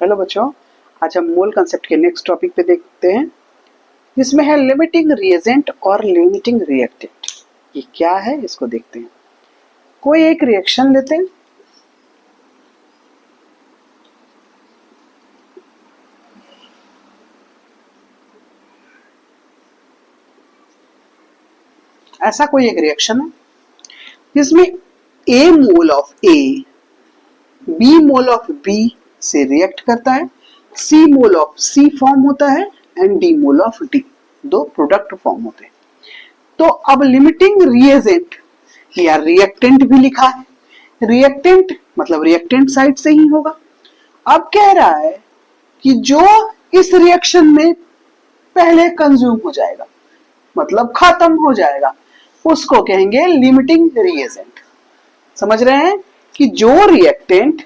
Hello बच्चों, आज हम मोल कंसेप्ट के नेक्स्ट टॉपिक पे देखते हैं, जिसमें है लिमिटिंग रिएजेंट और लिमिटिंग रिएक्टेंट। ये क्या है इसको देखते हैं। कोई एक रिएक्शन लेते हैं, ऐसा कोई एक रिएक्शन है जिसमें A mole of A B mole of B से रिएक्ट करता है, C mole of C form होता है and D mole of D, दो प्रोडक्ट फॉर्म होते हैं। तो अब लिमिटिंग रिएजेंट या रिएक्टेंट भी लिखा है, रिएक्टेंट मतलब रिएक्टेंट साइड से ही होगा। अब कह रहा है कि जो इस रिएक्शन में पहले कंज्यूम हो जाएगा मतलब खत्म हो जाएगा, उसको कहेंगे लिमिटिंग रिएजेंट। समझ रहे हैं कि जो रिएक्टेंट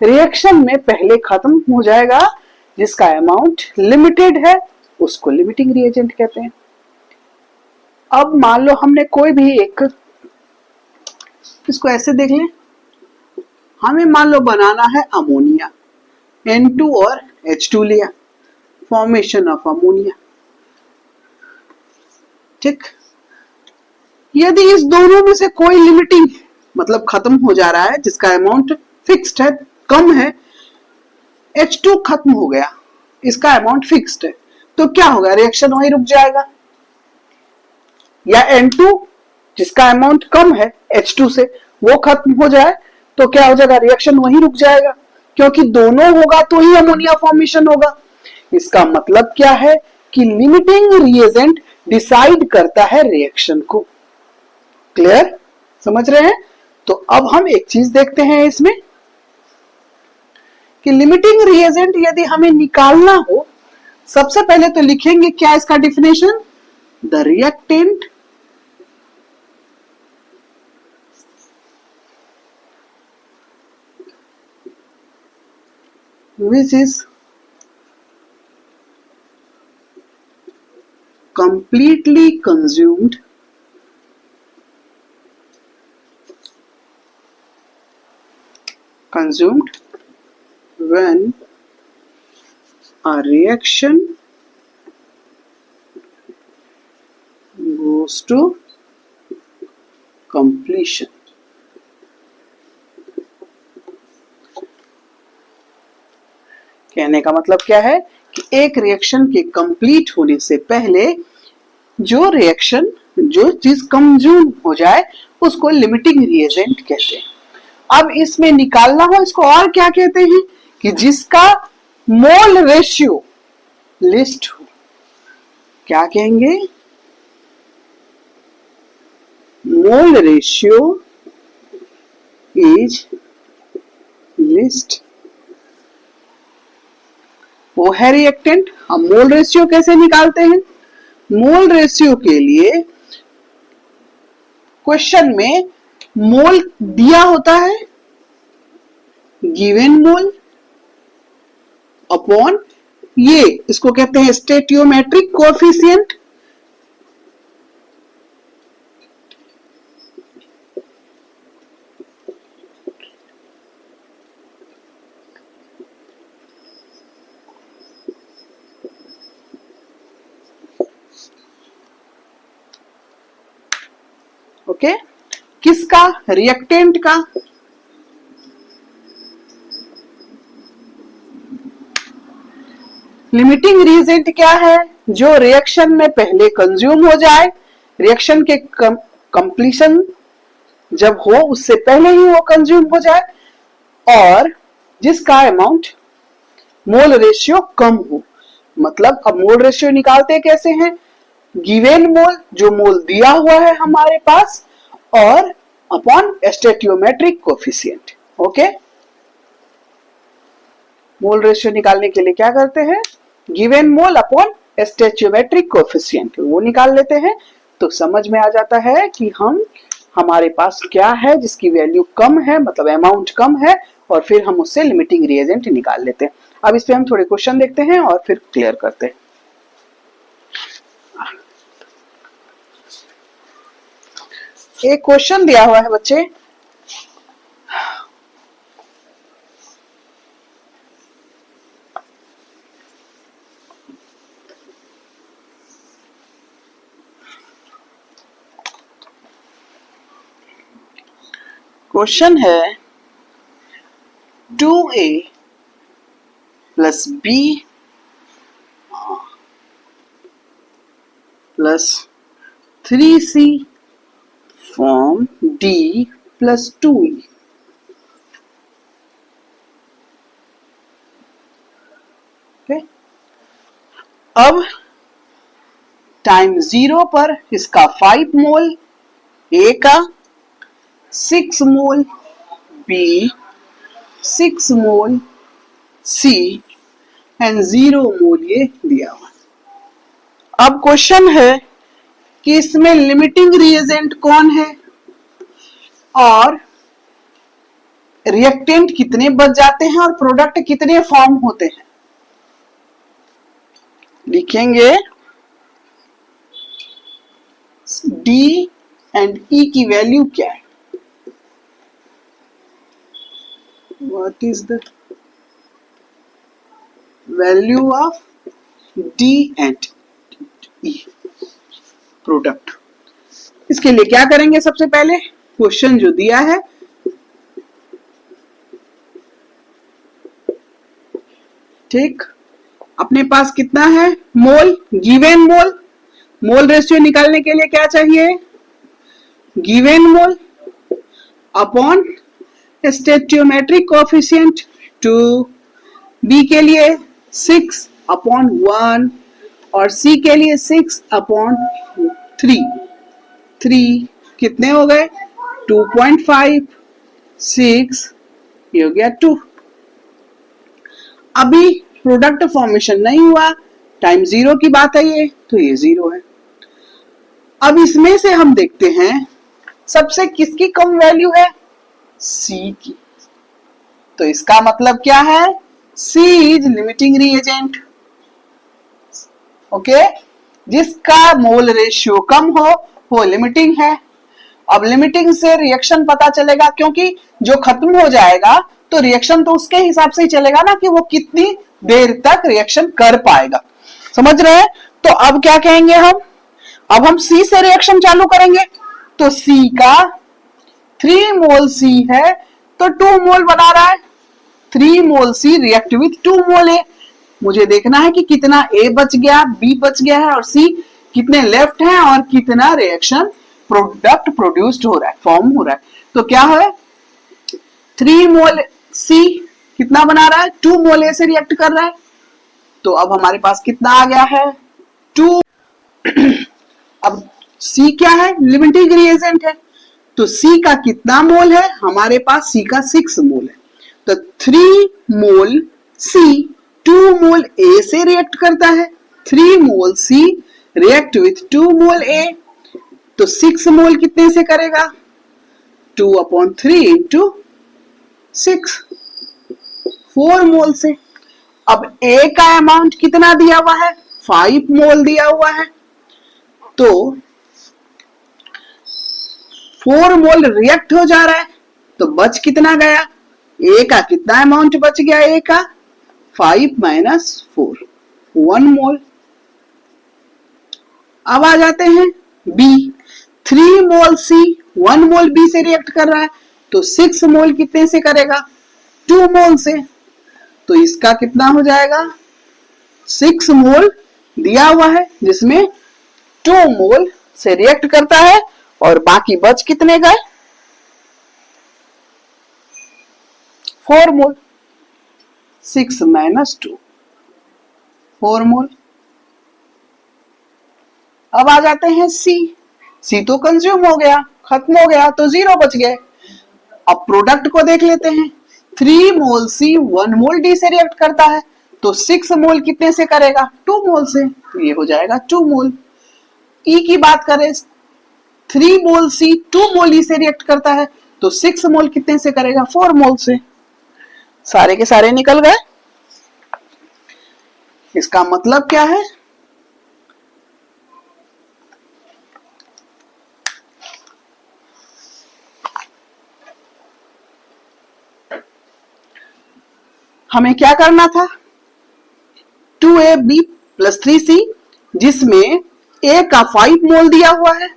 रिएक्शन में पहले खत्म हो जाएगा, जिसका अमाउंट लिमिटेड है, उसको लिमिटिंग रिएजेंट कहते हैं। अब मान लो हमने कोई भी एक, इसको ऐसे देख लें, हमें मान लो बनाना है अमोनिया, N2 और H2 लिया, फॉर्मेशन ऑफ अमोनिया। ठीक, यदि इस दोनों में से कोई लिमिटिंग मतलब खत्म हो जा रहा है, जिसका अमाउंट फिक्स्ड है, कम है, H2 खत्म हो गया, इसका अमाउंट फिक्स्ड है, तो क्या होगा, रिएक्शन वहीं रुक जाएगा। या N2 जिसका अमाउंट कम है H2 से, वो खत्म हो जाए तो क्या हो जाएगा, रिएक्शन वहीं रुक जाएगा, क्योंकि दोनों होगा तो ही अमोनिया फॉर्मेशन होगा। इसका मतलब क्या है कि लिमिटिंग रिएजेंट डिसाइड करता है रिएक्शन को। क्लियर, समझ रहे हैं। तो अब हम एक चीज देखते हैं इसमें कि लिमिटिंग रिएजेंट यदि हमें निकालना हो, सबसे पहले तो लिखेंगे क्या इसका definition, the reactant which is completely consumed when a reaction goes to completion। कहने का मतलब क्या है कि एक रिएक्शन के कंप्लीट होने से पहले जो रिएक्शन, जो चीज कंज्यूम हो जाए, उसको लिमिटिंग रिएजेंट कहते हैं। अब इसमें निकालना हो, इसको और क्या कहते हैं कि जिसका मोल रेशियो लिस्ट हो, क्या कहेंगे, मोल रेशियो इज लिस्ट, वो है रिएक्टेंट। हम मोल रेशियो कैसे निकालते हैं, मोल रेशियो के लिए क्वेश्चन में मोल दिया होता है, गिवन मोल अपॉन ये, इसको कहते हैं स्टेटियोमेट्रिक कोएफिशिएंट। ओके, किसका, रिएक्टेंट का। लिमिटिंग रिएजेंट क्या है, जो रिएक्शन में पहले कंज्यूम हो जाए, रिएक्शन के कंप्लीशन जब हो उससे पहले ही वो कंज्यूम हो जाए, और जिसका अमाउंट मोल रेशियो कम हो। मतलब अब मोल रेशियो निकालते कैसे हैं, गिवन मोल, जो मोल दिया हुआ है हमारे पास, और upon stoichiometric coefficient. Okay, mole ratio निकालने के लिए क्या करते हैं, given mole upon stoichiometric coefficient, वो निकाल लेते हैं। तो समझ में आ जाता है कि हमारे पास क्या है जिसकी वैल्यू कम है, मतलब अमाउंट कम है, और फिर हम उससे लिमिटिंग रिएजेंट निकाल लेते हैं। अब इस पे हम थोड़े क्वेश्चन देखते हैं और फिर क्लियर करते हैं। एक क्वेश्चन दिया हुआ है बच्चे, क्वेश्चन है 2A plus B plus 3C form D plus 2E। अब टाइम 0 पर इसका 5 मोल A का, 6 मोल B, 6 मोल C एंड 0 मोल ये दिया हुआ। अब क्वेश्चन है कि इसमें लिमिटिंग रिएजेंट कौन है और रिएक्टेंट कितने बच जाते हैं और प्रोडक्ट कितने फॉर्म होते हैं। लिखेंगे D एंड E की वैल्यू क्या है। What is the value of D and E product. इसके लिए क्या करेंगे, सबसे पहले क्वेश्चन जो दिया है ठीक, अपने पास कितना है मोल, गिवन मोल। मोल रेशियो निकालने के लिए क्या चाहिए, given mole upon stoichiometric coefficient 2, B के लिए 6 अपॉन 1 और सी के लिए 6 अपॉन 3 कितने हो गए 2.5, 6 ये हो गया 2। अभी प्रोडक्ट फॉर्मेशन नहीं हुआ, टाइम 0 की बात है ये, तो ये 0 है। अब इसमें से हम देखते हैं सबसे किसकी कम वैल्यू है, C की। तो इसका मतलब क्या है, C is limiting reagent. Okay, जिसका मोल रेशियो कम हो वो लिमिटिंग है। अब लिमिटिंग से रिएक्शन पता चलेगा, क्योंकि जो खत्म हो जाएगा तो रिएक्शन तो उसके हिसाब से ही चलेगा ना कि वो कितनी देर तक रिएक्शन कर पाएगा। समझ रहे हैं। तो अब क्या कहेंगे हम, अब हम C से रिएक्शन चालू करेंगे। तो C का 3 मोल C है तो 2 मोल बना रहा है। 3 मोल C react with 2 mole A। मुझे देखना है कि कितना A बच गया, B बच गया है और C कितने लेफ्ट हैं और कितना रिएक्शन प्रोडक्ट प्रोड्यूस्ड हो रहा है, फॉर्म हो रहा है। तो क्या है 3 मोल C कितना बना रहा है, 2 मोल A से रिएक्ट कर रहा है। तो अब हमारे पास कितना आ गया है 2। अब C क्या है, लिमिटिंग रिएजेंट है। तो C का कितना मोल है, हमारे पास C का 6 मोल है। तो 3 मोल C 2 मोल A से रिएक्ट करता है। 3 मोल C react with 2 mole A। तो 6 मोल कितने से करेगा, 2/3 इंटू 6, 4 मोल से। अब A का अमाउंट कितना दिया हुआ है, 5 मोल दिया हुआ है। तो 4 मोल रिएक्ट हो जा रहा है, तो बच कितना गया, A का कितना अमाउंट बच गया, A का 5 माइनस 4, 1 मोल। अब आ जाते हैं B, 3 मोल C 1 मोल B से रिएक्ट कर रहा है। तो 6 मोल कितने से करेगा, 2 मोल से। तो इसका कितना हो जाएगा, 6 मोल दिया हुआ है जिसमें 2 मोल से रिएक्ट करता है और बाकी बच कितने गए, 4 मोल। 6 माइनस 2, 4 मोल। अब आ जाते हैं C तो कंज्यूम हो गया, खत्म हो गया, तो 0 बच गए। अब प्रोडक्ट को देख लेते हैं। 3 मोल C 1 मोल D से रिएक्ट करता है। तो 6 मोल कितने से करेगा, 2 मोल से। तो ये हो जाएगा 2 मोल। E की बात करें, 3 मोल C 2 मोल E से रिएक्ट करता है। तो 6 मोल कितने से करेगा, 4 मोल से। सारे के सारे निकल गए। इसका मतलब क्या है, हमें क्या करना था, 2AB प्लस 3C जिसमें A का 5 मोल दिया हुआ है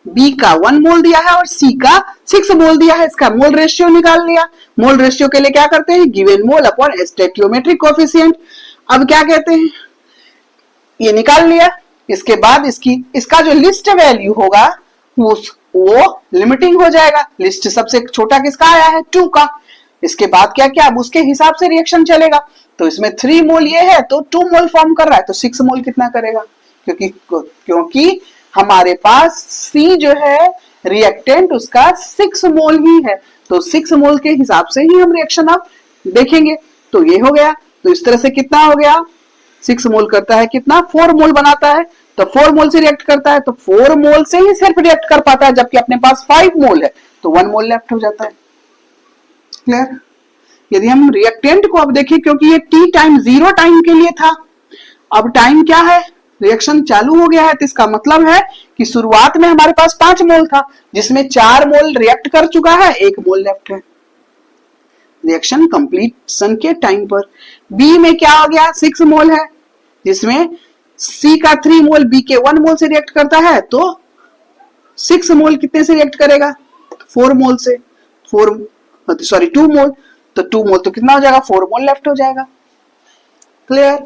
बी का 1 मोल दिया है और सी का 6 मोल दिया है, इसका मोल रेशियो निकाल लिया। मोल रेशियो के लिए क्या करते हैं, given mole upon stoichiometric coefficient. अब क्या कहते हैं, ये निकाल लिया। इसके बाद इसका जो लिस्ट वैल्यू होगा वो लिमिटिंग हो जाएगा। लिस्ट सबसे छोटा किसका आया है, 2 का। इसके बाद क्या क्या, अब उसके हिसाब से रिएक्शन चलेगा। तो इसमें 3 मोल ये है तो 2 मोल फॉर्म कर रहा है, तो 6 मोल कितना करेगा, क्योंकि हमारे पास सी जो है रिएक्टेंट उसका 6 मोल ही है, तो 6 मोल के हिसाब से ही हम रिएक्शन अब देखेंगे। तो ये हो गया। तो इस तरह से कितना हो गया, 6 मोल करता है कितना, 4 मोल बनाता है। तो 4 मोल से रिएक्ट करता है तो 4 मोल से ही सिर्फ रिएक्ट कर पाता है, जबकि अपने पास 5 मोल है तो 1 मोल लेफ्ट हो जाता है। क्लियर। यदि हम रिएक्टेंट को अब देखें, क्योंकि ये टी टाइम 0 टाइम के लिए था, अब टाइम क्या है, रिएक्शन चालू हो गया है, तो इसका मतलब है कि शुरुआत में हमारे पास 5 मोल था, जिसमें 4 मोल रिएक्ट कर चुका है, 1 मोल लेफ्ट है। रिएक्शन कंप्लीशन के टाइम पर बी में क्या हो गया, 6 मोल है, जिसमें सी का 3 मोल बी के 1 मोल से रिएक्ट करता है, तो 6 मोल कितने से रिएक्ट करेगा, 4 मोल से, 2 मोल, तो 2 मोल तो कितना हो जाएगा, 4 मोल लेफ्ट हो जाएगा। क्लियर।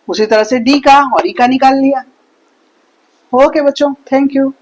उसी तरह से डी का और ई का निकाल लिया। ओके बच्चों, थैंक यू।